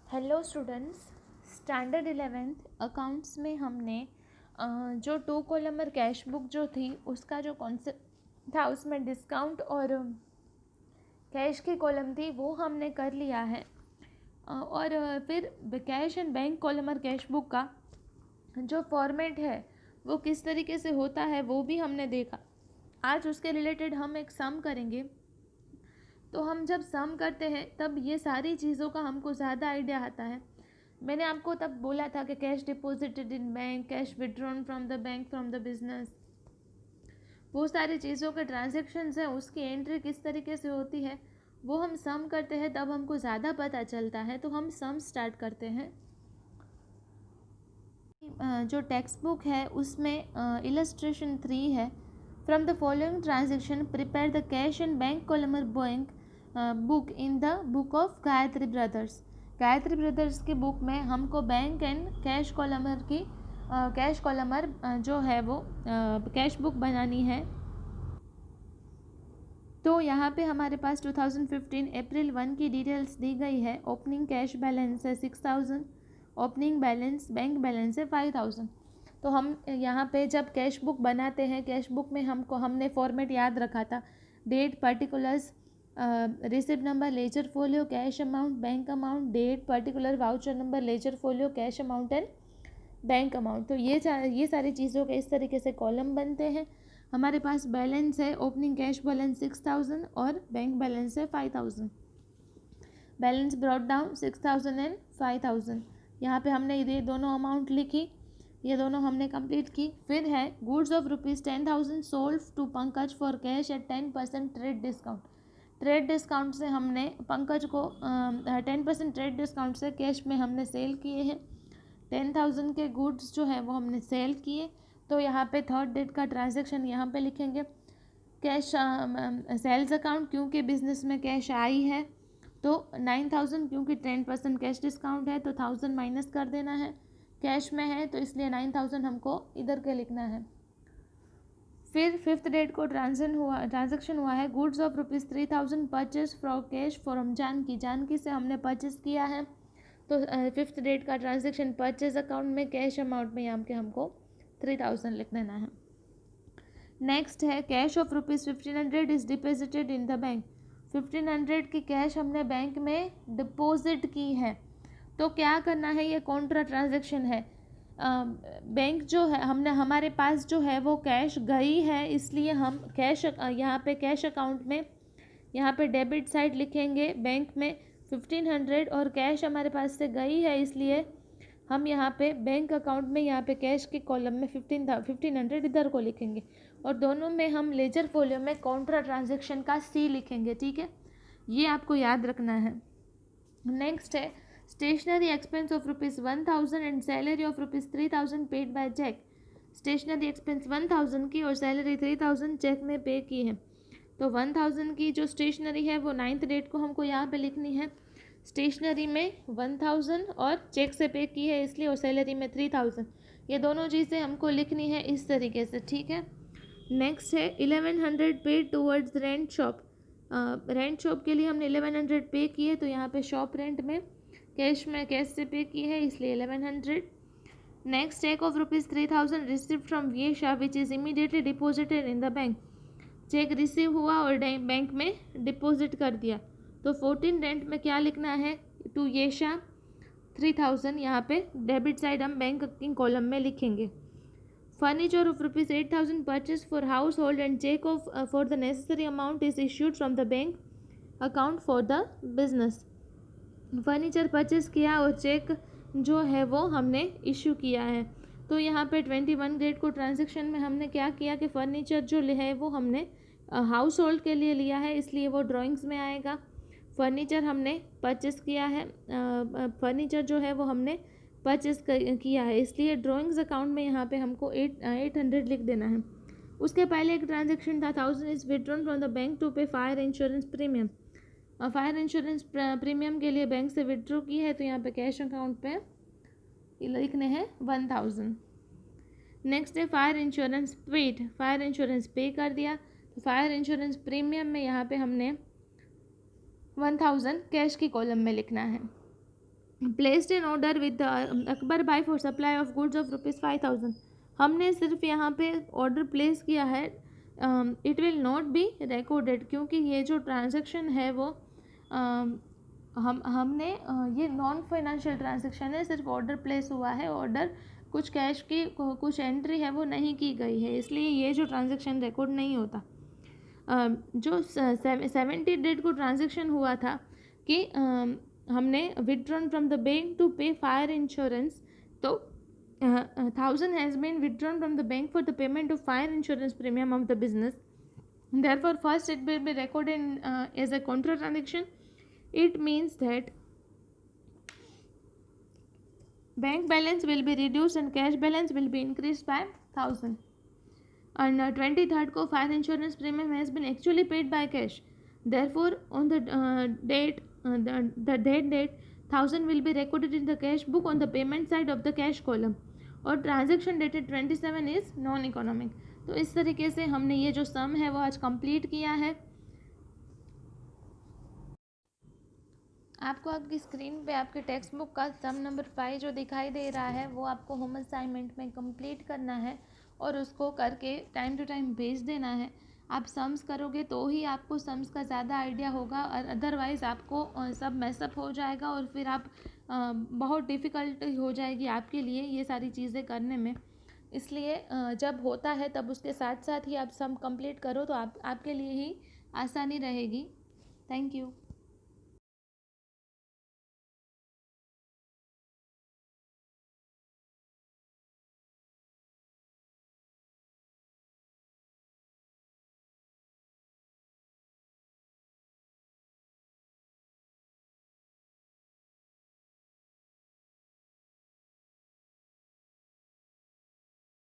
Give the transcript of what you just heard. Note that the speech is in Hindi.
Hello students, standard 11th accounts में हमने जो 2 कॉलमर कैश बुक जो थी उसका जो कॉन्सेप्ट था उसमें डिस्काउंट और कैश की कॉलम थी वो हमने कर लिया है। और फिर cash and bank columnar cash book का जो फॉर्मेट है वो किस तरीके से होता है वो भी हमने देखा। आज उसके रिलेटेड हम एक सम करेंगे। तो हम जब सम करते हैं तब ये सारी चीज़ों का हमको ज़्यादा आइडिया आता है। मैंने आपको तब बोला था कि cash deposited in bank, cash withdrawn from the bank from the business, वो सारी चीज़ों के ट्रांजेक्शन्स हैं उसकी एंट्री किस तरीके से होती है वो हम सम करते हैं तब हमको ज़्यादा पता चलता है। तो हम सम स्टार्ट करते हैं। जो टेक्स्ट बुक है उसमें इलस्ट्रेशन 3 है। From the following transaction prepare the cash and bank columnar bank book in the book of Gayatri brothers. Gayatri brothers की बुक में हमको बैंक एंड कैश कॉलमर की कैश कॉलमर जो है वो कैश बुक बनानी है। तो यहाँ पे हमारे पास 2015 अप्रैल 1 की डिटेल्स दी गई है। ओपनिंग कैश बैलेंस है 6000, ओपनिंग बैलेंस बैंक बैलेंस है 5000। तो हम यहाँ पे जब कैश बुक बनाते हैं, कैश बुक में हमने फॉर्मेट याद रखा था, date, particulars, receipt number, ledger folio, cash amount, bank amount, date, particular, voucher number, ledger folio, cash amount and bank amount. तो ये सारी चीज़ों के इस तरीके से कॉलम बनते हैं। हमारे पास बैलेंस है, ओपनिंग कैश बैलेंस 6000 और बैंक बैलेंस है 5000। Balance brought down 6000 and 5000। यहाँ पे हमने ये दोनों अमाउंट लिखी, ये दोनों हमने कंप्लीट की। फिर है goods of ₹10,000 sold to Pankaj for cash at 10% trade discount. Trade discount से हमने पंकज को 10% ट्रेड डिस्काउंट से कैश में हमने सेल किए हैं। 10,000 के गुड्स जो है वो हमने सेल किए। तो यहाँ पे थर्ड डेट का ट्रांजैक्शन यहाँ पे लिखेंगे। कैश सेल्स अकाउंट, क्योंकि बिजनेस में कैश आई है तो 9,000, क्योंकि 10% कैश डिस्काउंट है तो 1000 माइनस कर देना है। कैश में है तो इसलिए 9,000 हमको इधर के लिखना है। फिर फिफ्थ डेट को ट्रांजेक्शन हुआ है। Goods of ₹3,000 purchase from cash from Janaki से हमने परचेज किया है। तो फिफ्थ डेट का ट्रांजेक्शन परचेज अकाउंट में कैश अमाउंट में यहाँ के हमको 3000 लिख देना है। नेक्स्ट है cash of ₹1500 is deposited in the bank. 1500 की कैश हमने बैंक में डिपॉजिट की है। तो क्या करना है, ये कॉन्ट्रा ट्रांजेक्शन है। बैंक जो है हमारे पास जो है वो कैश गई है, इसलिए हम कैश यहाँ पे कैश अकाउंट में यहाँ पे डेबिट साइड लिखेंगे बैंक में 1500 और कैश हमारे पास से गई है इसलिए हम यहाँ पे बैंक अकाउंट में यहाँ पे कैश के कॉलम में 1500 इधर को लिखेंगे और दोनों में हम लेजर फोलियो में कॉन्ट्रा ट्रांजेक्शन का सी लिखेंगे। ठीक है, ये आपको याद रखना है। नेक्स्ट है stationery expense of ₹1000 and salary of ₹3000 paid by cheque. Stationery expense 1000 की और सैलरी 3000 चेक में पे की है। तो 1000 की जो स्टेशनरी है वो 9th डेट को हमको यहाँ पे लिखनी है। स्टेशनरी में 1000 और चेक से पे की है इसलिए, और सैलरी में 3000, ये दोनों चीज़ें हमको लिखनी है इस तरीके से। ठीक है, नेक्स्ट है 1100 paid towards rent shop. Rent shop के लिए हमने 1100 पे किए, तो यहाँ पे शॉप रेंट में कैश से पे की है इसलिए 1100। Next cheque of ₹3000 receive from वियेशा which is immediately deposited in the bank. Cheque receive हुआ और बैंक में डिपॉजिट कर दिया। तो 14 रेंट में क्या लिखना है, टू येशा 3000, यहाँ पे डेबिट साइड हम बैंक की कॉलम में लिखेंगे। Furniture of ₹8,000 purchase for household and cheque of for the necessary amount is issued from the bank account for the business. Furniture purchase किया और चेक जो है वो हमने इशू किया है। तो यहाँ पे 21 डेट को ट्रांजेक्शन में हमने क्या किया कि फ़र्नीचर जो है वो हमने हाउस होल्ड के लिए लिया है इसलिए वो ड्राइंग्स में आएगा। फर्नीचर हमने परचेस किया है, फर्नीचर जो है वो हमने परचेस किया है इसलिए ड्राइंग्स अकाउंट में यहाँ पे हमको 800 लिख देना है। उसके पहले एक ट्रांजेक्शन था 1000 is withdrawn from the bank to pay fire insurance premium. Fire insurance premium के लिए बैंक से विड्रॉ की है तो यहाँ पे कैश अकाउंट पे लिखने हैं 1000। नेक्स्ट है fire insurance paid. Fire insurance पे कर दिया तो फायर इंश्योरेंस प्रीमियम में यहाँ पे हमने 1000 कैश की कॉलम में लिखना है। Placed an order with Akbar by for supply of goods of ₹5,000। हमने सिर्फ यहाँ पे ऑर्डर प्लेस किया है, it will not be recorded, क्योंकि ये जो ट्रांजैक्शन है वो हमने ये नॉन फाइनेंशियल ट्रांजैक्शन है, सिर्फ ऑर्डर प्लेस हुआ है, ऑर्डर कुछ कैश की कुछ एंट्री है वो नहीं की गई है, इसलिए ये जो ट्रांजैक्शन रिकॉर्ड नहीं होता। जो 70 डेट को ट्रांजैक्शन हुआ था कि हमने withdrawn from the bank to pay fire insurance, तो 1000 has been withdrawn from the bank for the payment of fire insurance premium of the business, therefore first it will be recorded as a contra transaction. It means that bank balance will be reduced and cash balance will be increased by 1000. On 23rd को fire insurance premium has been actually paid by cash, therefore on the date the date 1000 will be recorded in the cash book on the payment side of the cash column, और transaction dated 27 is non economic. तो इस तरीके से हमने ये जो सम है वो आज कंप्लीट किया है। आपको आपकी स्क्रीन पे आपके टेक्स्ट बुक का सम नंबर 5 जो दिखाई दे रहा है वो आपको होम असाइनमेंट में कंप्लीट करना है और उसको करके टाइम टू टाइम भेज देना है। आप सम्स करोगे तो ही आपको सम्स का ज़्यादा आइडिया होगा, और अदरवाइज़ आपको सब मैसअप हो जाएगा और फिर आप बहुत डिफ़िकल्ट हो जाएगी आपके लिए ये सारी चीज़ें करने में। इसलिए जब होता है तब उसके साथ साथ ही आप सम कंप्लीट करो तो आपके लिए ही आसानी रहेगी। Thank you.